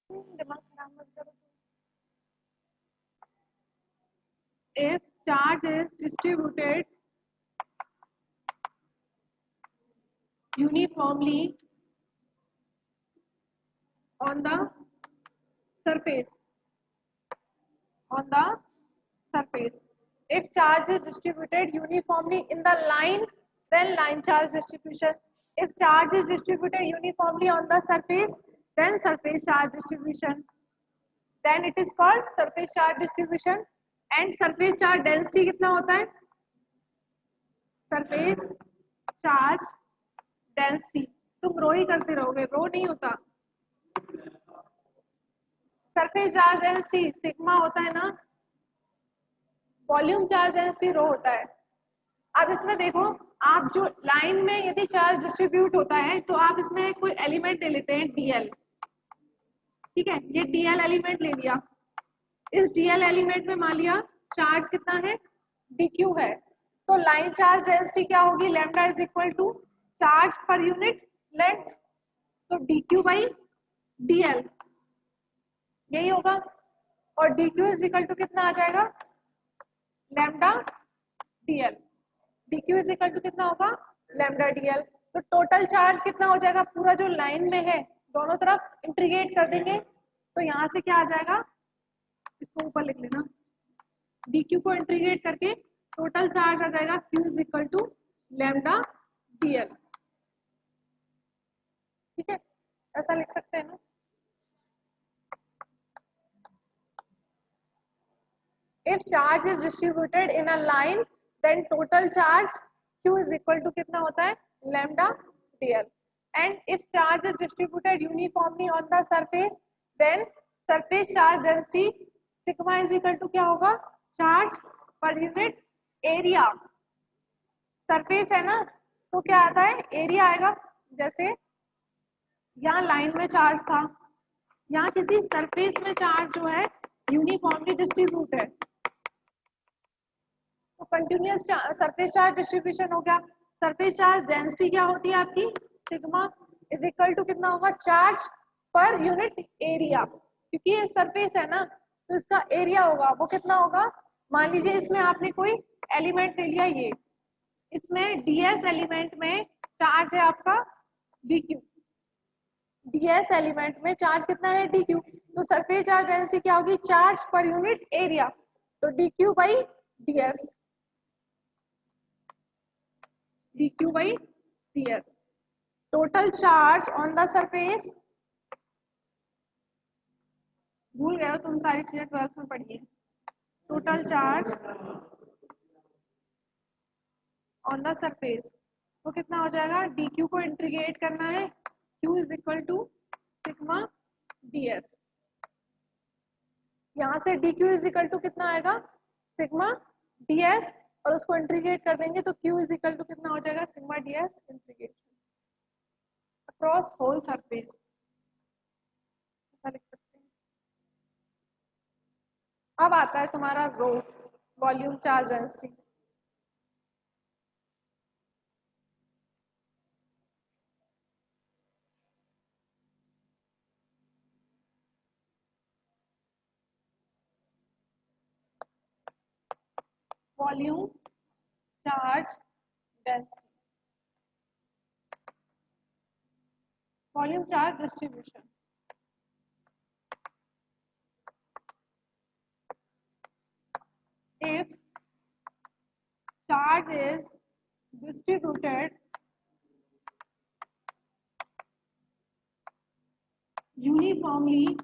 दिमाग खराब मत करो। If charge is distributed uniformly on the surface, on the surface. If charge is distributed uniformly in the line, then line charge distribution. If charge is distributed uniformly on the surface, then surface charge distribution. Then it is called surface charge distribution. And surface charge density कितना होता है? Surface charge density. तुम रो ही करते रहोगे, रो नहीं होता। Surface charge density sigma होता है ना, वॉल्यूम चार्ज डेंसिटी रो होता है। अब इसमें देखो, आप जो लाइन में यदि चार्ज डिस्ट्रीब्यूट होता है तो आप इसमें कोई एलिमेंट ले लेते हैं डीएल। ठीक है, ये डीएल एलिमेंट ले लिया। इस डीएल एलिमेंट में मान लिया चार्ज कितना है, डीक्यू है। तो लाइन चार्ज डेंसिटी क्या होगी, lambda is equal to charge per unit length, तो डीक्यू बाई डीएल यही होगा। और डीक्यू इज इक्वल टू कितना आ जाएगा, lambda dl. Dq is equal to कितना होगा, लैम्डा डीएल। तो टोटल चार्ज कितना हो जाएगा, पूरा जो लाइन में है दोनों तरफ इंटीग्रेट कर देंगे तो यहाँ से क्या आ जाएगा, इसको ऊपर लिख लेना, dq को इंटीग्रेट करके टोटल चार्ज आ जाएगा q is equal to lambda dl। ठीक है, ऐसा लिख सकते हैं ना। If charge is distributed in a line then total charge q is equal to कितना होता है, lambda dl। And if charge is distributed uniformly on the surface then surface charge density sigma is equal to क्या होगा, charge per unit area. Surface है ना तो क्या आता है, एरिया आएगा। जैसे यहाँ लाइन में चार्ज था, यहाँ किसी सरफेस में चार्ज जो है यूनिफॉर्मली डिस्ट्रीब्यूट है तो कंटिन्यूअस सरफेस चार्ज डिस्ट्रीब्यूशन हो गया। सरफेस चार्ज डेंसिटी क्या होती है आपकी, सिग्मा इज इक्वल टू कितना होगा, चार्ज पर यूनिट एरिया। क्योंकि ये सरफेस है ना तो इसका एरिया होगा वो कितना होगा, मान लीजिए इसमें आपने कोई एलिमेंट ले लिया, ये इसमें डीएस एलिमेंट में चार्ज है आपका डीक्यू। डीएस एलिमेंट में चार्ज कितना है, डीक्यू। तो सरफेस चार्ज डेंसिटी क्या होगी, चार्ज पर यूनिट एरिया, तो dq by ds, dq by ds। Total charge on the surface, भूल गए हो तुम, सारी चीजें 12th में पढ़ी है। Total charge on the surface वो कितना हो जाएगा, dq को इंटीग्रेट करना है, q is equal to sigma ds। यहाँ से dq इज इक्वल टू कितना आएगा, सिग्मा ds, और उसको इंटीग्रेट कर देंगे तो q इज इक्वल टू कितना हो जाएगा, sigma ds integration across whole surface, ऐसा लिख सकते हैं। अब आता है तुम्हारा rho, volume charge density. Volume charge density, volume charge distribution. if charge is distributed uniformly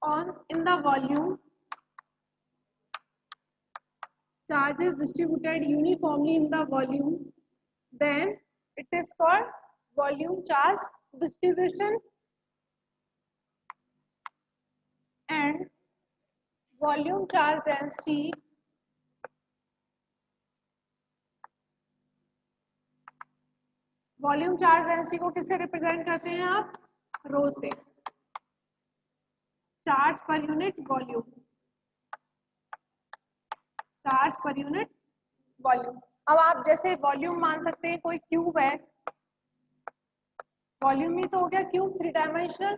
on in the volume, charge is distributed uniformly in the volume, then it is called volume charge distribution। and volume charge density volume charge density को किससे represent करते हैं आप, रो से, charge per unit volume, charge per unit volume. अब आप जैसे volume मान सकते हैं, कोई क्यूब है, वॉल्यूम ही तो हो गया क्यूब, 3 डायमेंशनल,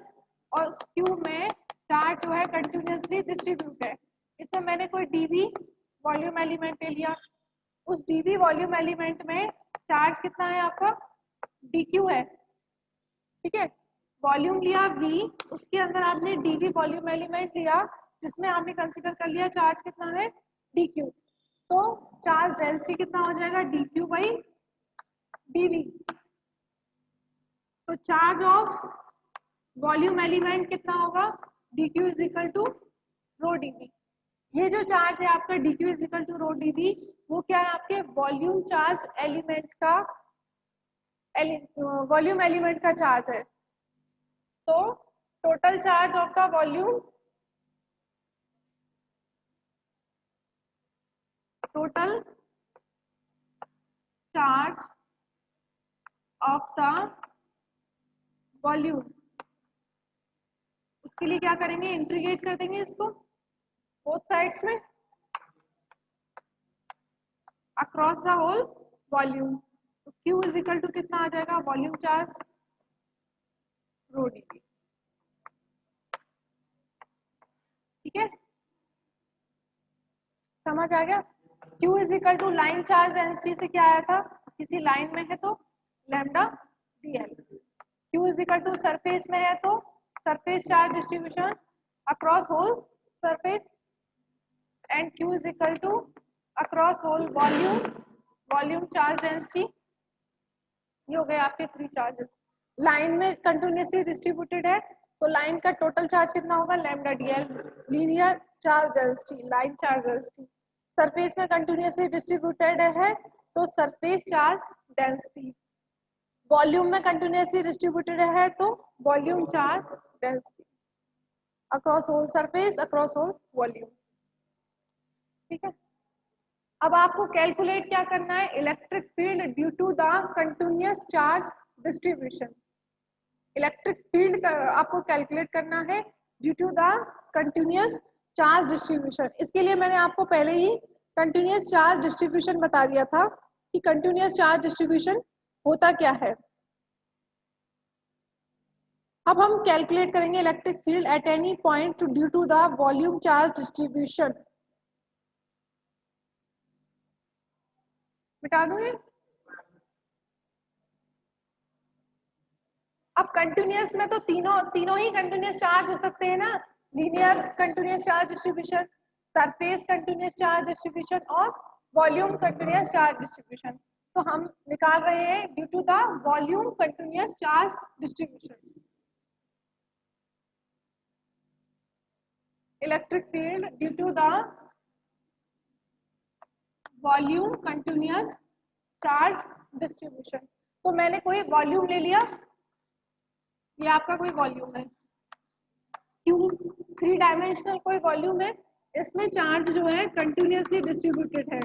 और उस क्यूब में चार्ज जो है कंटिन्यूसली डिस्ट्रीब्यूट है। इसमें मैंने कोई डीवी वॉल्यूम एलिमेंट ले लिया, उस डीवी वॉल्यूम एलिमेंट में चार्ज कितना है आपका, डीक्यू है, ठीक है। वॉल्यूम लिया वी, उसके अंदर आपने डीवी वॉल्यूम एलिमेंट लिया जिसमें आपने कंसीडर कर लिया चार्ज कितना है, डीक्यू। तो चार्ज डेंसिटी कितना हो जाएगा, डीक्यू बाई डीवी। तो चार्ज ऑफ वॉल्यूम एलिमेंट कितना होगा, dq is equal to rho dv। ये जो चार्ज है आपका dq is equal to rho dv, वो क्या है, आपके वॉल्यूम चार्ज एलिमेंट का, वॉल्यूम एलिमेंट का चार्ज है। तो total charge of the volume, total charge of the volume, उसके लिए क्या करेंगे, इंटीग्रेट कर देंगे इसको बोथ साइड्स में अक्रॉस द होल वॉल्यूम। तो Q इज इक्वल टू कितना आ जाएगा, वॉल्यूम चार्ज रो dv, ठीक है, समझ आ गया। Q is equal to line charge density से क्या आया था, किसी लाइन में है तो lambda dl, Q is equal to surface में है तो surface charge distribution across whole surface, and Q is equal to across whole volume, volume charge density. ये हो गए आपके 3 चार्जेस। लाइन में कंटिन्यूसली डिस्ट्रीब्यूटेड है तो लाइन का टोटल चार्ज कितना होगा, lambda dl, linear charge density, line charge density. Surface में कंटिन्यूसली डिस्ट्रीब्यूटेड है तो सरफेस चार्ज डेंसिटी। वॉल्यूम में कंटिन्यूसली डिस्ट्रीब्यूटेड है तो volume charge density across whole surface across whole volume, ठीक है। अब आपको कैलकुलेट क्या करना है, electric field due to the continuous charge distribution. Electric field आपको कैलकुलेट करना है due to the continuous charge distribution. इसके लिए मैंने आपको पहले ही कंटिन्यूअस चार्ज डिस्ट्रीब्यूशन बता दिया था कि कंटिन्यूअस चार्ज डिस्ट्रीब्यूशन होता क्या है। अब हम कैलकुलेट करेंगे electric field at any point due to the volume charge distribution. मिटा दूं ये। अब कंटिन्यूअस में तो तीनों ही कंटिन्यूअस चार्ज हो सकते हैं ना, linear continuous charge distribution, surface continuous charge distribution और वॉल्यूम कंटिन्यूअस चार्ज डिस्ट्रीब्यूशन। तो हम निकाल रहे हैं due to the volume continuous charge distribution. Electric field due to the volume continuous charge distribution. तो मैंने कोई वॉल्यूम ले लिया, ये आपका कोई वॉल्यूम है, क्यों 3 डायमेंशनल कोई वॉल्यूम है, इसमें चार्ज जो है कंटिन्यूअसली डिस्ट्रीब्यूटेड है,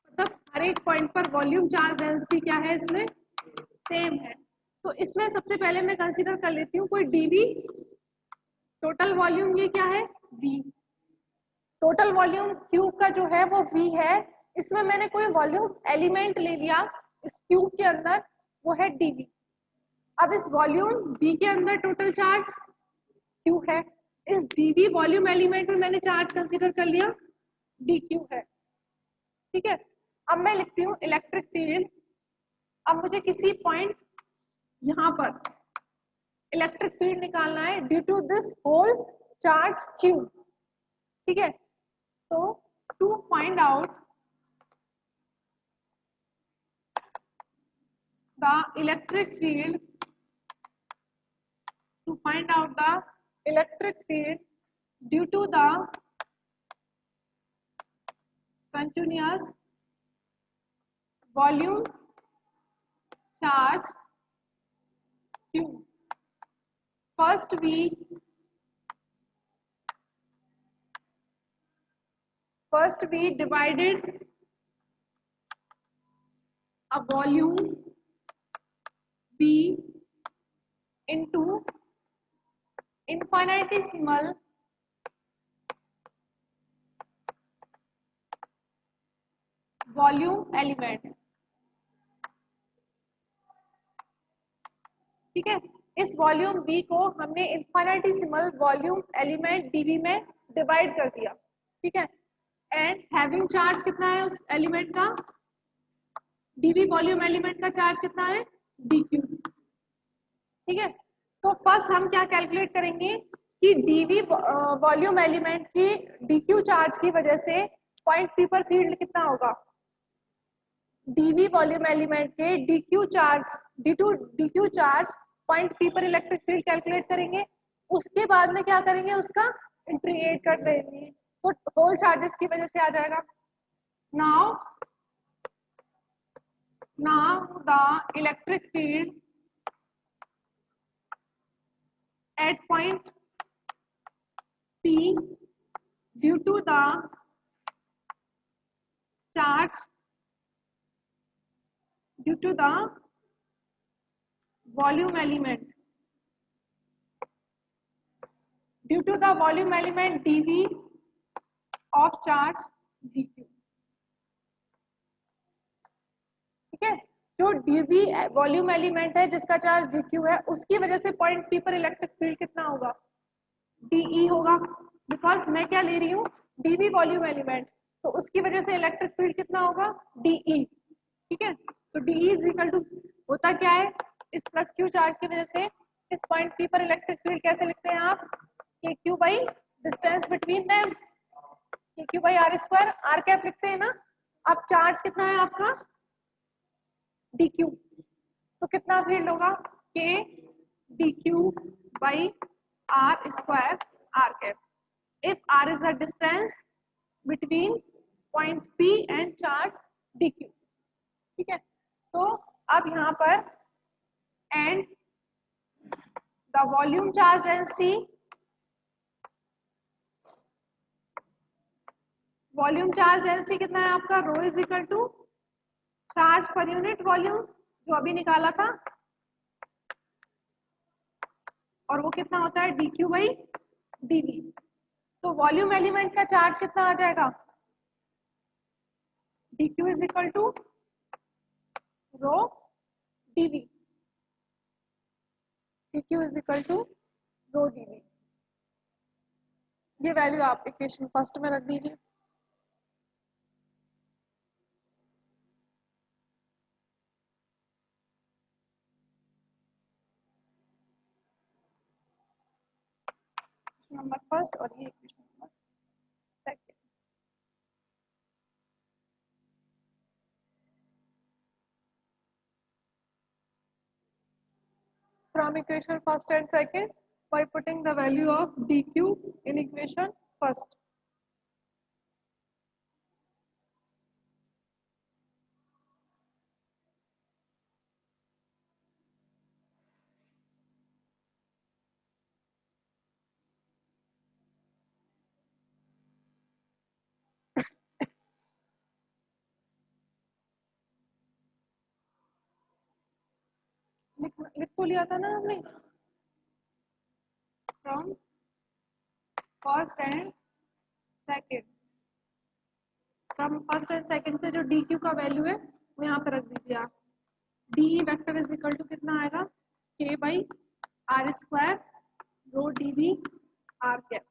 मतलब हर एक पॉइंट पर वॉल्यूम चार्ज डेंसिटी क्या है, इसमें सेम है। तो इसमें सबसे पहले मैं कंसीडर कर लेती हूँ कोई डीवी, टोटल वॉल्यूम ये क्या है, वी, टोटल वॉल्यूम क्यूब का जो है वो वी है। इसमें मैंने कोई वॉल्यूम एलिमेंट ले लिया इस क्यूब के अंदर, वो है डीवी। अब इस वॉल्यूम वी के अंदर टोटल चार्ज क्यू है, इस डीवी वॉल्यूम एलिमेंट में मैंने चार्ज कंसीडर कर लिया डी क्यू है, ठीक है। अब मैं लिखती हूँ इलेक्ट्रिक फील्ड। अब मुझे किसी पॉइंट यहाँ पर इलेक्ट्रिक फील्ड निकालना है due to this whole charge q, ठीक है। तो to find out the electric field, to find out the electric field due to the continuous volume charge Q. First we divided a volume V into infinitesimal volume elements. ठीक है। इस volume B को हमने इनफाइनिटेसिमल volume element DV में divide कर दिया, ठीक है। एंड हैविंग चार्ज कितना है उस एलिमेंट का, डीवी वॉल्यूम एलिमेंट का चार्ज कितना है, डीक्यू, ठीक है। तो फर्स्ट हम क्या कैलकुलेट करेंगे कि डीवी वॉल्यूम एलिमेंट की डीक्यू चार्ज की वजह से पॉइंट पी पर फील्ड कितना होगा, डीवी वॉल्यूम एलिमेंट के डीक्यू चार्ज पॉइंट पी पर इलेक्ट्रिक फील्ड कैलकुलेट करेंगे। उसके बाद में क्या करेंगे, उसका इंटीग्रेट कर देंगे तो होल चार्जेस की वजह से आ जाएगा। Now the electric field at point P due to the charge due to the volume element dV of charge dq, ठीक है। जो dV वॉल्यूम एलिमेंट है जिसका चार्ज dq है, उसकी वजह से पॉइंट P पर इलेक्ट्रिक फील्ड कितना होगा, dE होगा, बिकॉज मैं क्या ले रही हूँ, dV वॉल्यूम एलिमेंट, तो उसकी वजह से इलेक्ट्रिक फील्ड कितना होगा, dE, ठीक है। तो dE इज इक्वल टू होता क्या है, इस प्लस क्यू चार्ज की वजह से इस पॉइंट P पर इलेक्ट्रिक फील्ड कैसे लिखते हैं आप, KQ by distance between them, KQ by r square, r cap लिखते हैं ना। अब चार्ज कितना है आपका, DQ, तो कितना फील्ड होगा, K DQ by r square r cap, if r is the distance between point P and charge dq, ठीक है। तो अब यहाँ पर and the volume charge density कितना है आपका, rho is equal to charge per unit volume जो अभी निकाला था, और वो कितना होता है dq बाई dv। तो वॉल्यूम एलिमेंट का चार्ज कितना आ जाएगा, dq is equal to rho dv, dq is equal to rho dv। ये वैल्यू आप इक्वेशन फर्स्ट में रख दीजिए। नंबर फर्स्ट और ये equation number second. From equation first and second by putting the value of dq in equation first. लिख तो लिया था ना हमने, from first and second, from first and second से जो dq का वैल्यू है वो यहाँ पे रख दीजिए आप। d vector is equal to कितना आएगा, k by r square rho dv r cap,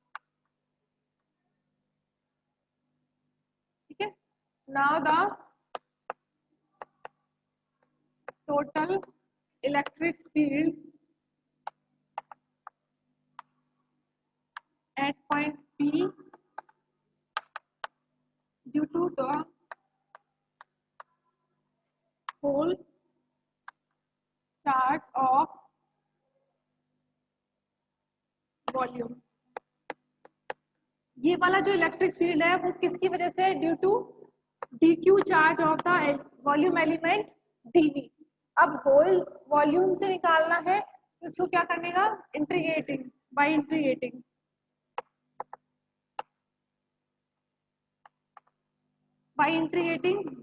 ठीक है। Now the total electric field at point P due to the whole charge of volume. ये वाला जो इलेक्ट्रिक फील्ड है वो किसकी वजह से, due to dq charge of the volume element dv। अब होल वॉल्यूम से निकालना है तो इसको क्या करने का, इंटीग्रेटिंग बाय इंटीग्रेटिंग,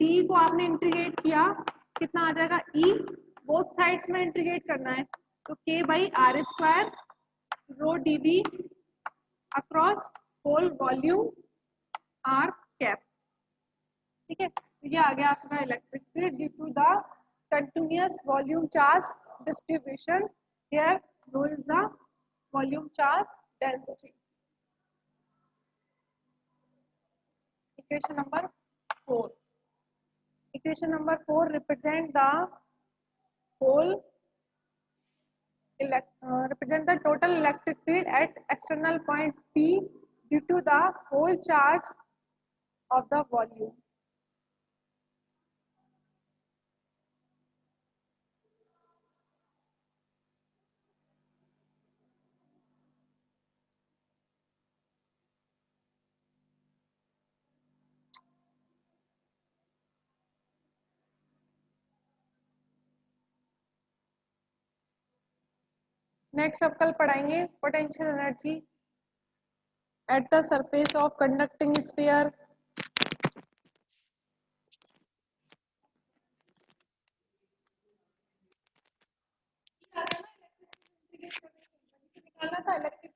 d को आपने इंटीग्रेट किया कितना आ जाएगा, e, बोथ साइड्स में इंटीग्रेट करना है तो k by r square rho dv across whole volume r cap, ठीक है। तो ये आ गया आपका electric field due to the continuous volume charge distribution here rho is the volume charge density. Equation number 4. Equation number 4 represent the whole represent the total electric field at external point P due to the whole charge of the volume. Next अब कल पढ़ाएंगे potential energy at the surface of conducting sphere. निकालना था electric